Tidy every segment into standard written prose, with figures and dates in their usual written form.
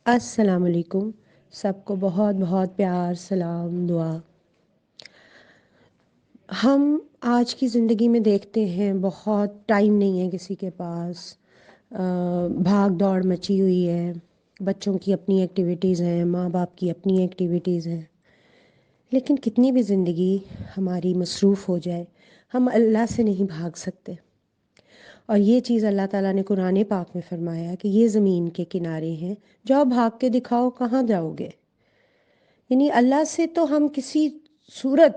السلام علیکم، سب کو بہت بہت پیار، سلام، دعا۔ ہم آج کی زندگی میں دیکھتے ہیں بہت ٹائم نہیں ہے کسی کے پاس، بھاگ دوڑ مچی ہوئی ہے، بچوں کی اپنی ایکٹیویٹیز ہیں، ماں باپ کی اپنی ایکٹیویٹیز ہیں، لیکن کتنی بھی زندگی ہماری مصروف ہو جائے ہم اللہ سے نہیں بھاگ سکتے۔ اور یہ چیز اللہ تعالیٰ نے قرآن پاک میں فرمایا کہ یہ زمین کے کنارے ہیں، جاؤ بھاگ کے دکھاؤ کہاں جاؤ گے۔ یعنی اللہ سے تو ہم کسی صورت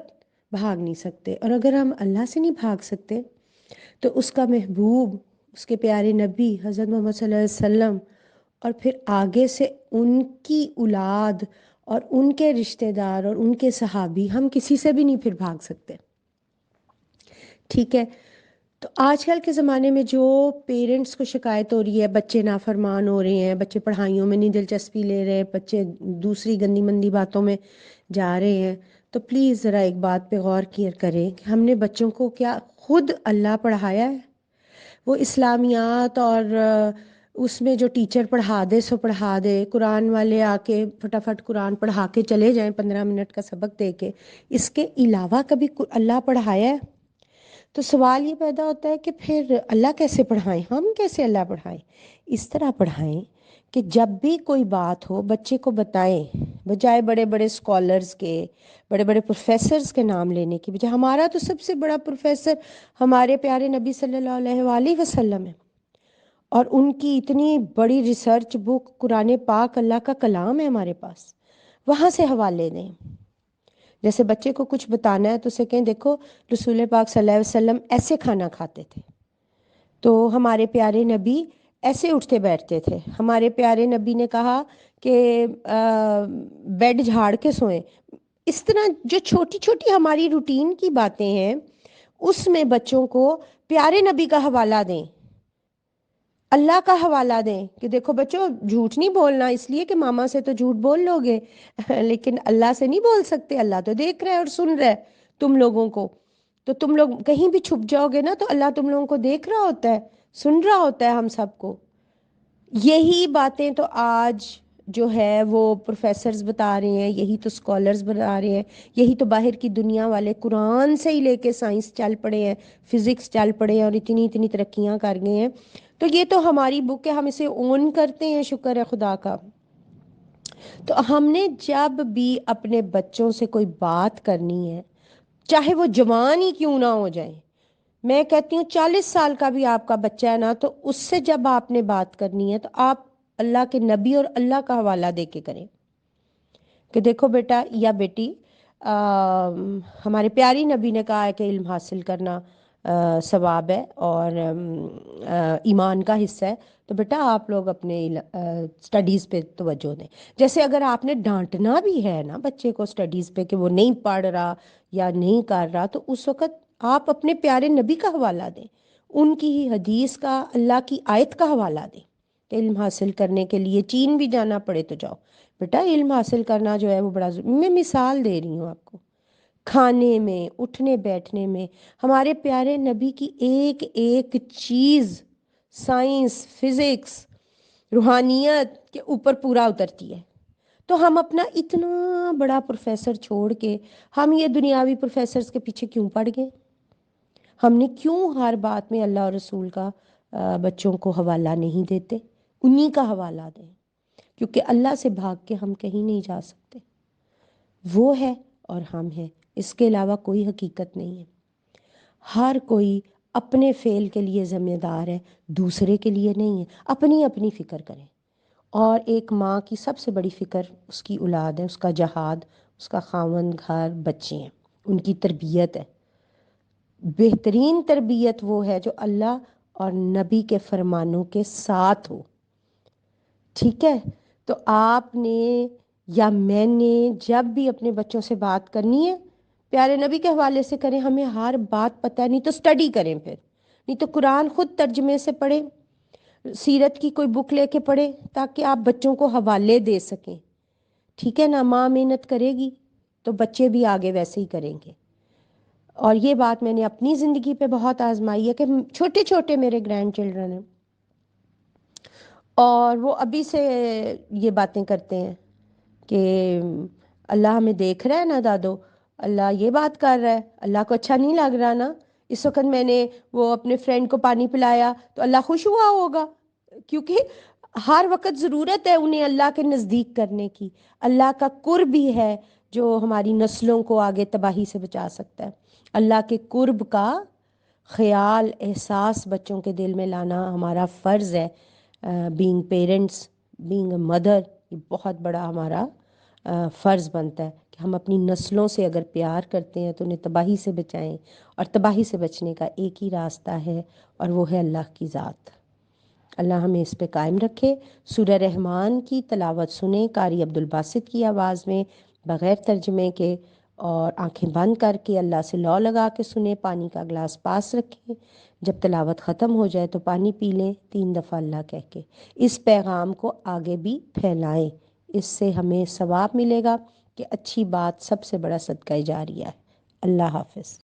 بھاگ نہیں سکتے، اور اگر ہم اللہ سے نہیں بھاگ سکتے تو اس کا محبوب، اس کے پیارے نبی حضرت محمد صلی اللہ علیہ وسلم، اور پھر آگے سے ان کی اولاد اور ان کے رشتہ دار اور ان کے صحابی، ہم کسی سے بھی نہیں پھر بھاگ سکتے۔ ٹھیک ہے، تو آج کل کے زمانے میں جو پیرنٹس کو شکایت ہو رہی ہے، بچے نافرمان ہو رہے ہیں، بچے پڑھائیوں میں نہیں دلچسپی لے رہے، بچے دوسری گندی مندی باتوں میں جا رہے ہیں، تو پلیز ذرا ایک بات پہ غور کیا کریں کہ ہم نے بچوں کو کیا خود اللہ پڑھایا ہے؟ وہ اسلامیات اور اس میں جو ٹیچر پڑھا دے سو پڑھا دے، قرآن والے آ کے فٹافٹ قرآن پڑھا کے چلے جائیں 15 منٹ کا سبق دے کے، اس کے علاوہ کبھی اللہ پڑھایا ہے؟ تو سوال یہ پیدا ہوتا ہے کہ پھر اللہ کیسے پڑھائیں، ہم کیسے اللہ پڑھائیں؟ اس طرح پڑھائیں کہ جب بھی کوئی بات ہو بچے کو بتائیں، بجائے بڑے بڑے اسکالرز کے، بڑے بڑے پروفیسرز کے نام لینے کی بجائے ہمارا تو سب سے بڑا پروفیسر ہمارے پیارے نبی صلی اللہ علیہ وآلہ وسلم ہے، اور ان کی اتنی بڑی ریسرچ بک قرآن پاک اللہ کا کلام ہے ہمارے پاس، وہاں سے حوالے دیں۔ جیسے بچے کو کچھ بتانا ہے تو اسے کہیں دیکھو رسول پاک صلی اللہ علیہ وسلم ایسے کھانا کھاتے تھے، تو ہمارے پیارے نبی ایسے اٹھتے بیٹھتے تھے، ہمارے پیارے نبی نے کہا کہ بیڈ جھاڑ کے سوئیں۔ اس طرح جو چھوٹی چھوٹی ہماری روٹین کی باتیں ہیں اس میں بچوں کو پیارے نبی کا حوالہ دیں، اللہ کا حوالہ دیں کہ دیکھو بچوں جھوٹ نہیں بولنا، اس لیے کہ ماما سے تو جھوٹ بول لو گے لیکن اللہ سے نہیں بول سکتے، اللہ تو دیکھ رہا ہے اور سن رہا ہے تم لوگوں کو، تو تم لوگ کہیں بھی چھپ جاؤ گے نا تو اللہ تم لوگوں کو دیکھ رہا ہوتا ہے، سن رہا ہوتا ہے ہم سب کو۔ یہی باتیں تو آج جو ہے وہ پروفیسرز بتا رہے ہیں، یہی تو اسکالرز بتا رہے ہیں، یہی تو باہر کی دنیا والے قرآن سے ہی لے کے سائنس چل پڑے ہیں، فزکس چل پڑے ہیں اور اتنی اتنی ترقیاں کر گئے ہیں۔ تو یہ تو ہماری بک ہے، ہم اسے اون کرتے ہیں، شکر ہے خدا کا۔ تو ہم نے جب بھی اپنے بچوں سے کوئی بات کرنی ہے، چاہے وہ جوان ہی کیوں نہ ہو جائے، میں کہتی ہوں 40 سال کا بھی آپ کا بچہ ہے نا، تو اس سے جب آپ نے بات کرنی ہے تو آپ اللہ کے نبی اور اللہ کا حوالہ دے کے کریں کہ دیکھو بیٹا یا بیٹی، ہمارے پیاری نبی نے کہا ہے کہ علم حاصل کرنا ثواب ہے اور ایمان کا حصہ ہے، تو بیٹا آپ لوگ اپنے سٹڈیز پہ توجہ دیں۔ جیسے اگر آپ نے ڈانٹنا بھی ہے نا بچے کو سٹڈیز پہ کہ وہ نہیں پڑھ رہا یا نہیں کر رہا، تو اس وقت آپ اپنے پیارے نبی کا حوالہ دیں، ان کی ہی حدیث کا، اللہ کی آیت کا حوالہ دیں کہ علم حاصل کرنے کے لیے چین بھی جانا پڑے تو جاؤ بیٹا، علم حاصل کرنا جو ہے وہ بڑا میں مثال دے رہی ہوں آپ کو، کھانے میں، اٹھنے بیٹھنے میں، ہمارے پیارے نبی کی ایک ایک چیز سائنس، فزکس، روحانیت کے اوپر پورا اترتی ہے۔ تو ہم اپنا اتنا بڑا پروفیسر چھوڑ کے ہم یہ دنیاوی پروفیسرز کے پیچھے کیوں پڑ گئے؟ ہم نے کیوں ہر بات میں اللہ اور رسول کا بچوں کو حوالہ نہیں دیتے؟ انہی کا حوالہ دیں، کیونکہ اللہ سے بھاگ کے ہم کہیں نہیں جا سکتے، وہ ہے اور ہم ہیں، اس کے علاوہ کوئی حقیقت نہیں ہے۔ ہر کوئی اپنے فعل کے لیے ذمہ دار ہے، دوسرے کے لیے نہیں ہے۔ اپنی اپنی فکر کریں، اور ایک ماں کی سب سے بڑی فکر اس کی اولاد ہے، اس کا جہاد، اس کا خاوند، گھر، بچے ہیں، ان کی تربیت ہے۔ بہترین تربیت وہ ہے جو اللہ اور نبی کے فرمانوں کے ساتھ ہو، ٹھیک ہے؟ تو آپ نے یا میں نے جب بھی اپنے بچوں سے بات کرنی ہے پیارے نبی کے حوالے سے کریں، ہمیں ہر بات پتہ ہے، نہیں تو سٹڈی کریں، پھر نہیں تو قرآن خود ترجمے سے پڑھیں، سیرت کی کوئی بک لے کے پڑھیں تاکہ آپ بچوں کو حوالے دے سکیں، ٹھیک ہے نا؟ ماں محنت کرے گی تو بچے بھی آگے ویسے ہی کریں گے۔ اور یہ بات میں نے اپنی زندگی پہ بہت آزمائی ہے کہ چھوٹے چھوٹے میرے گرینڈ چلڈرن ہیں، اور وہ ابھی سے یہ باتیں کرتے ہیں کہ اللہ ہمیں دیکھ رہا ہے نا دادو، اللہ یہ بات کر رہا ہے، اللہ کو اچھا نہیں لگ رہا نا، اس وقت میں نے وہ اپنے فرینڈ کو پانی پلایا تو اللہ خوش ہوا ہوگا، کیونکہ ہر وقت ضرورت ہے انہیں اللہ کے نزدیک کرنے کی۔ اللہ کا قرب ہی ہے جو ہماری نسلوں کو آگے تباہی سے بچا سکتا ہے۔ اللہ کے قرب کا خیال، احساس بچوں کے دل میں لانا ہمارا فرض ہے۔ Being parents, being a mother, یہ بہت بڑا ہمارا فرض بنتا ہے کہ ہم اپنی نسلوں سے اگر پیار کرتے ہیں تو انہیں تباہی سے بچائیں، اور تباہی سے بچنے کا ایک ہی راستہ ہے، اور وہ ہے اللہ کی ذات۔ اللہ ہمیں اس پہ قائم رکھے۔ سورہ رحمان کی تلاوت سنیں قاری عبدالباسط کی آواز میں، بغیر ترجمے کے، اور آنکھیں بند کر کے اللہ سے لو لگا کے سنیں، پانی کا گلاس پاس رکھیں، جب تلاوت ختم ہو جائے تو پانی پی لیں 3 دفعہ اللہ کہہ کے۔ اس پیغام کو آگے بھی پھیلائیں، اس سے ہمیں ثواب ملے گا کہ اچھی بات سب سے بڑا صدقہ جاریہ ہے۔ اللہ حافظ۔